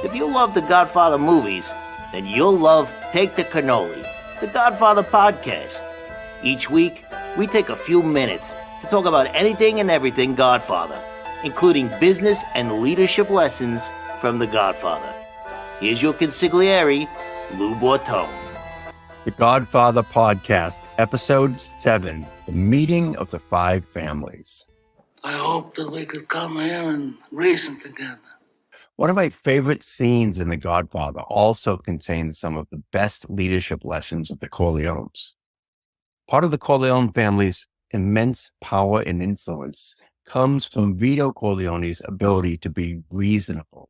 If you love the Godfather movies, then you'll love Take the Cannoli, the Godfather podcast. Each week, we take a few minutes to talk about anything and everything Godfather, including business and leadership lessons from the Godfather. Here's your consigliere, Lou Bortone. The Godfather Podcast, Episode 7, The Meeting of the Five Families. I hope that we could come here and reason together. One of my favorite scenes in The Godfather also contains some of the best leadership lessons of the Corleones. Part of the Corleone family's immense power and influence comes from Vito Corleone's ability to be reasonable.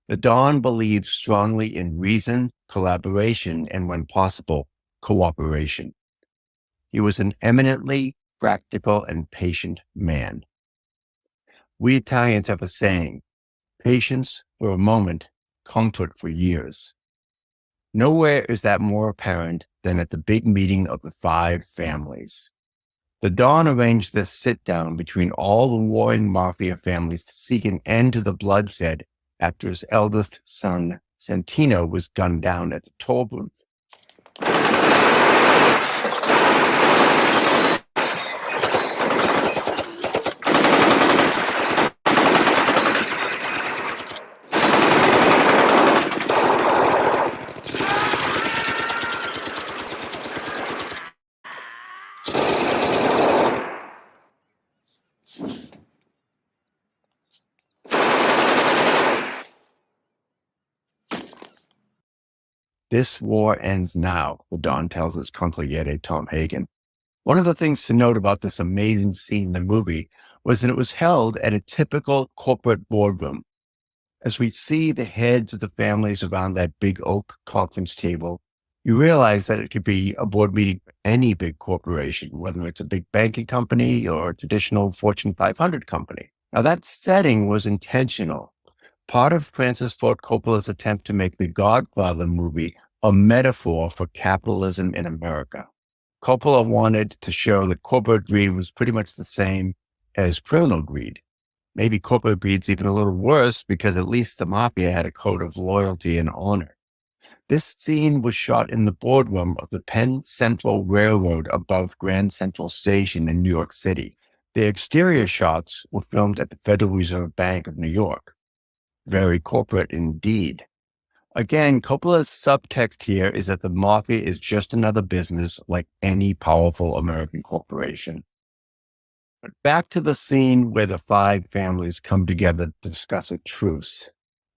The Don believed strongly in reason, collaboration, and when possible, cooperation. He was an eminently practical and patient man. We Italians have a saying, patience for a moment, comfort for years. Nowhere is that more apparent than at the big meeting of the five families. The Don arranged this sit-down between all the warring Mafia families to seek an end to the bloodshed after his eldest son, Santino, was gunned down at the toll booth. This war ends now, the Don tells his Consigliere, Tom Hagen. One of the things to note about this amazing scene in the movie was that it was held at a typical corporate boardroom. As we see the heads of the families around that big oak conference table, you realize that it could be a board meeting for any big corporation, whether it's a big banking company or a traditional Fortune 500 company. Now, that setting was intentional. Part of Francis Ford Coppola's attempt to make the Godfather movie a metaphor for capitalism in America. Coppola wanted to show that corporate greed was pretty much the same as criminal greed. Maybe corporate greed's even a little worse because at least the Mafia had a code of loyalty and honor. This scene was shot in the boardroom of the Penn Central Railroad above Grand Central Station in New York City. The exterior shots were filmed at the Federal Reserve Bank of New York. Very corporate indeed. Again, Coppola's subtext here is that the Mafia is just another business like any powerful American corporation. But back to the scene where the five families come together to discuss a truce.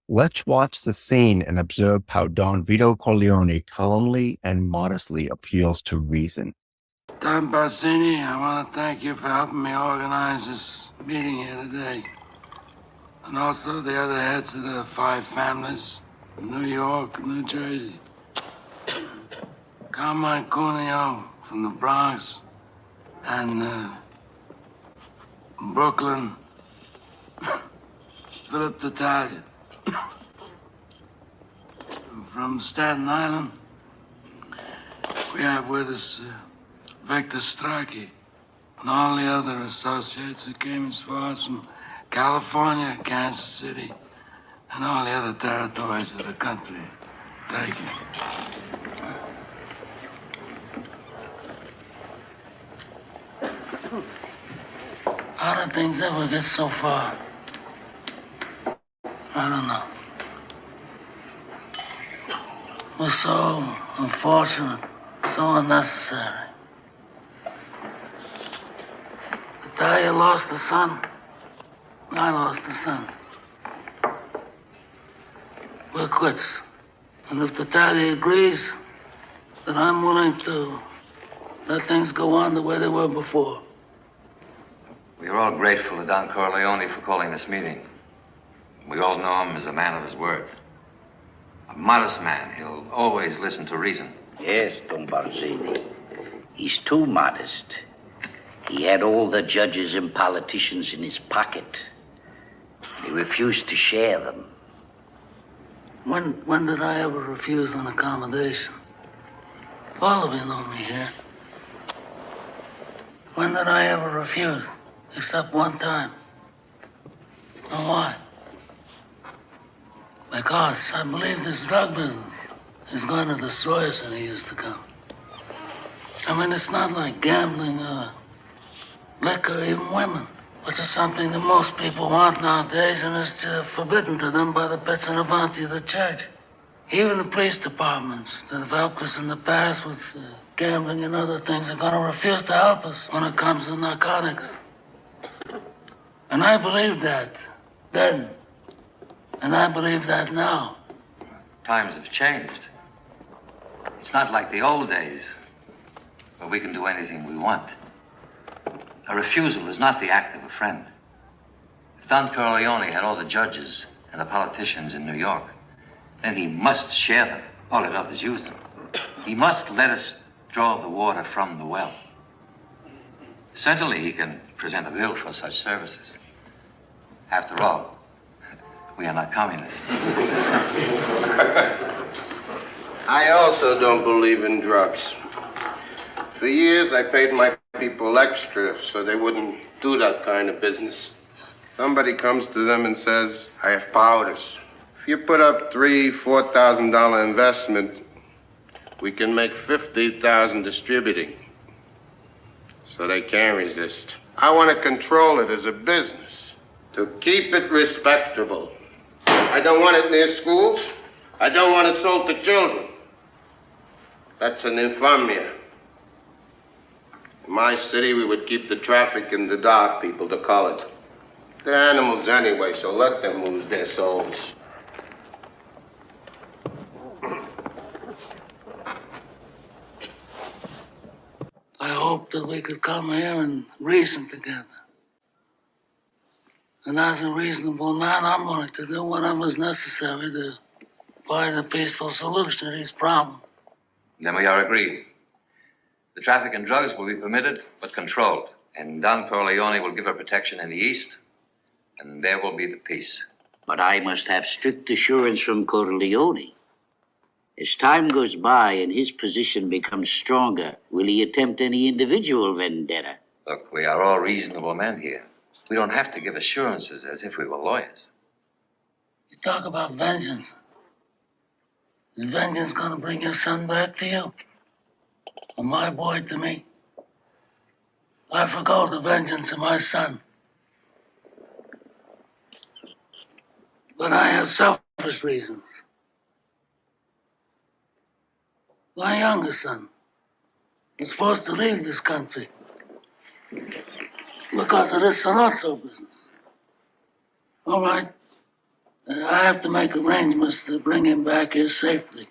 Let's watch the scene and observe how Don Vito Corleone calmly and modestly appeals to reason. Don Barzini, I want to thank you for helping me organize this meeting here today. And also the other heads of the five families, New York, New Jersey. Carmine Cuneo from the Bronx and Brooklyn. Philip Tattaglia from Staten Island. We have with us Victor Strachey and all the other associates that came as far as from California, Kansas City, and all the other territories of the country. Thank you. How did things ever get so far? I don't know. It was so unfortunate, so unnecessary. Tattaglia lost a son. I lost a son. We're quits. And if Tattaglia agrees, then I'm willing to let things go on the way they were before. We are all grateful to Don Corleone for calling this meeting. We all know him as a man of his word. A modest man. He'll always listen to reason. Yes, Don Barzini. He's too modest. He had all the judges and politicians in his pocket. He refused to share them. When did I ever refuse an accommodation? All of you know me here. When did I ever refuse? Except one time. And why? Because I believe this drug business is going to destroy us in the years to come. I mean, it's not like gambling or liquor, even women, which is something that most people want nowadays and is forbidden to them by the bits and the bounty of the church. Even the police departments that have helped us in the past with gambling and other things are going to refuse to help us when it comes to narcotics. And I believed that then, and I believe that now. Times have changed. It's not like the old days where we can do anything we want. A refusal is not the act of a friend. If Don Corleone had all the judges and the politicians in New York, then he must share them. All he does is use them. He must let us draw the water from the well. Certainly he can present a bill for such services. After all, we are not communists. I also don't believe in drugs. For years, I paid my people extra so they wouldn't do that kind of business. Somebody comes to them and says, I have powders. If you put up $3,000, $4,000 investment, we can make $50,000 distributing. So they can't resist. I want to control it as a business, to keep it respectable. I don't want it near schools. I don't want it sold to children. That's an infamia. In my city, we would keep the traffic in the dark, people to call it. They're animals anyway, so let them lose their souls. I hope that we could come here and reason together. And as a reasonable man, I'm willing to do whatever's necessary to find a peaceful solution to these problems. Then we are agreed. The traffic in drugs will be permitted, but controlled. And Don Corleone will give her protection in the East, and there will be the peace. But I must have strict assurance from Corleone. As time goes by and his position becomes stronger, will he attempt any individual vendetta? Look, we are all reasonable men here. We don't have to give assurances as if we were lawyers. You talk about vengeance. Is vengeance going to bring your son back to you? Or my boy to me? I forgo the vengeance of my son. But I have selfish reasons. My youngest son was forced to leave this country because of this Salazzo business. All right. I have to make arrangements to bring him back here safely,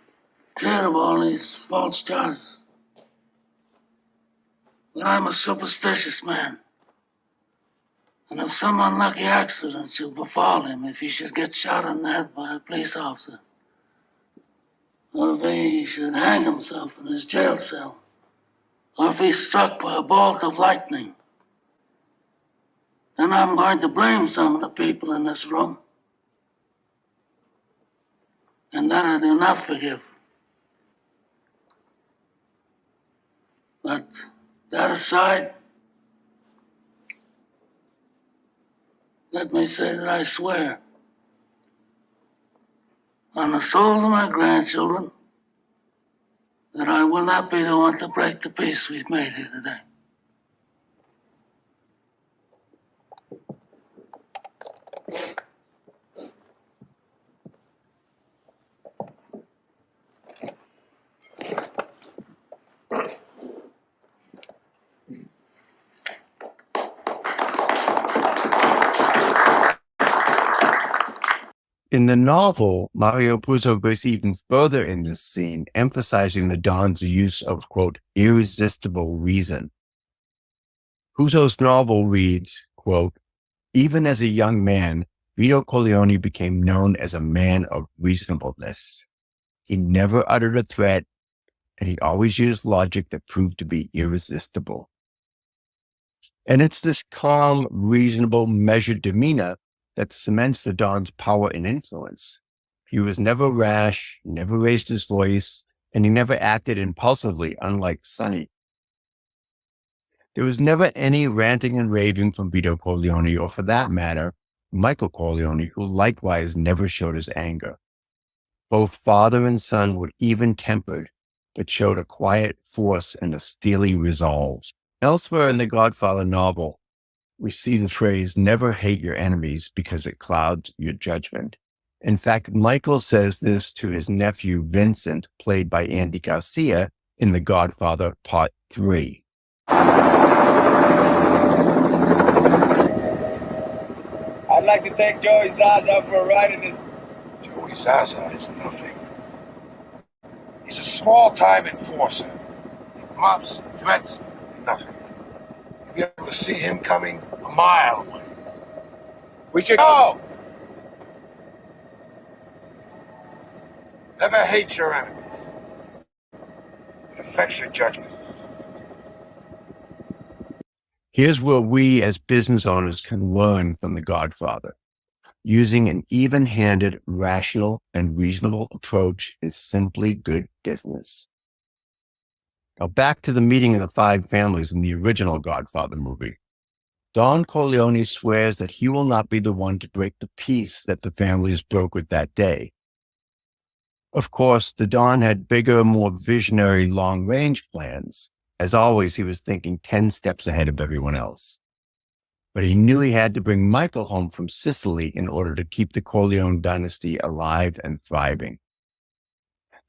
clear of all these false charges. But I'm a superstitious man. And if some unlucky accident should befall him, if he should get shot in the head by a police officer, or if he should hang himself in his jail cell, or if he's struck by a bolt of lightning, then I'm going to blame some of the people in this room. And that I do not forgive. But that aside, let me say that I swear on the souls of my grandchildren that I will not be the one to break the peace we've made here today. In the novel, Mario Puzo goes even further in this scene, emphasizing the Don's use of, quote, irresistible reason. Puzo's novel reads, quote, even as a young man, Vito Corleone became known as a man of reasonableness. He never uttered a threat, and he always used logic that proved to be irresistible. And it's this calm, reasonable, measured demeanor that cements the Don's power and influence. He was never rash, never raised his voice, and he never acted impulsively, unlike Sonny. There was never any ranting and raving from Vito Corleone, or for that matter, Michael Corleone, who likewise never showed his anger. Both father and son were even-tempered, but showed a quiet force and a steely resolve. Elsewhere in the Godfather novel, we see the phrase, never hate your enemies because it clouds your judgment. In fact, Michael says this to his nephew Vincent, played by Andy Garcia, in The Godfather Part 3. I'd like to thank Joey Zaza for writing this. Joey Zaza is nothing. He's a small-time enforcer. He bluffs, threats, nothing. You'll be able to see him coming a mile away. We should go! Never hate your enemies. It affects your judgment. Here's where we as business owners can learn from The Godfather. Using an even-handed, rational, and reasonable approach is simply good business. Now back to the meeting of the five families in the original Godfather movie. Don Corleone swears that he will not be the one to break the peace that the families brokered that day. Of course, the Don had bigger, more visionary long-range plans. As always, he was thinking 10 steps ahead of everyone else. But he knew he had to bring Michael home from Sicily in order to keep the Corleone dynasty alive and thriving.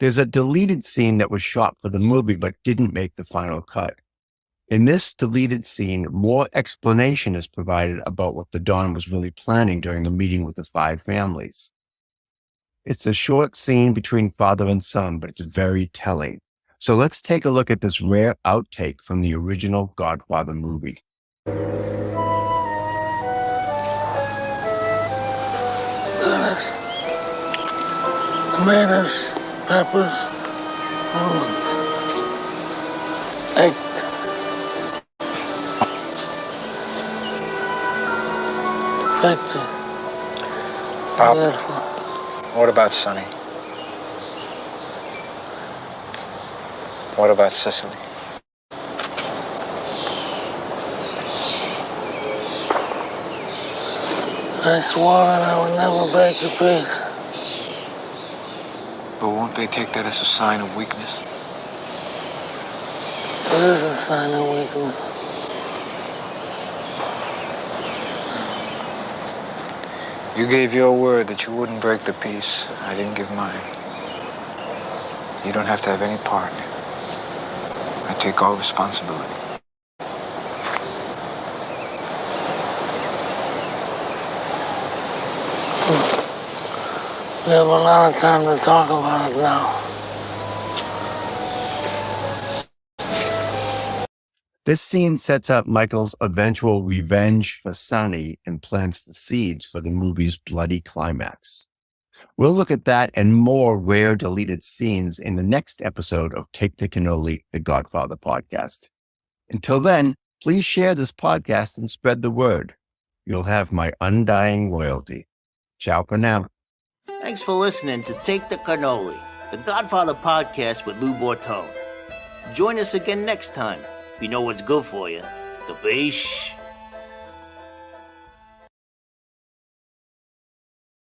There's a deleted scene that was shot for the movie but didn't make the final cut. In this deleted scene, more explanation is provided about what the Don was really planning during the meeting with the five families. It's a short scene between father and son, but it's very telling. So let's take a look at this rare outtake from the original Godfather movie. Lettuce, tomatoes, peppers, onions, egg. Perfecto. Pop, Beautiful. what about Sonny? What about Sicily? I swore that I would never break the peace. But won't they take that as a sign of weakness? It is a sign of weakness. You gave your word that you wouldn't break the peace. I didn't give mine. You don't have to have any part in it. I take all responsibility. We have a lot of time to talk about it now. This scene sets up Michael's eventual revenge for Sonny and plants the seeds for the movie's bloody climax. We'll look at that and more rare deleted scenes in the next episode of Take the Cannoli, the Godfather podcast. Until then, please share this podcast and spread the word. You'll have my undying loyalty. Ciao for now. Thanks for listening to Take the Cannoli, the Godfather podcast with Lou Bortone. Join us again next time. If you know what's good for you, the beach.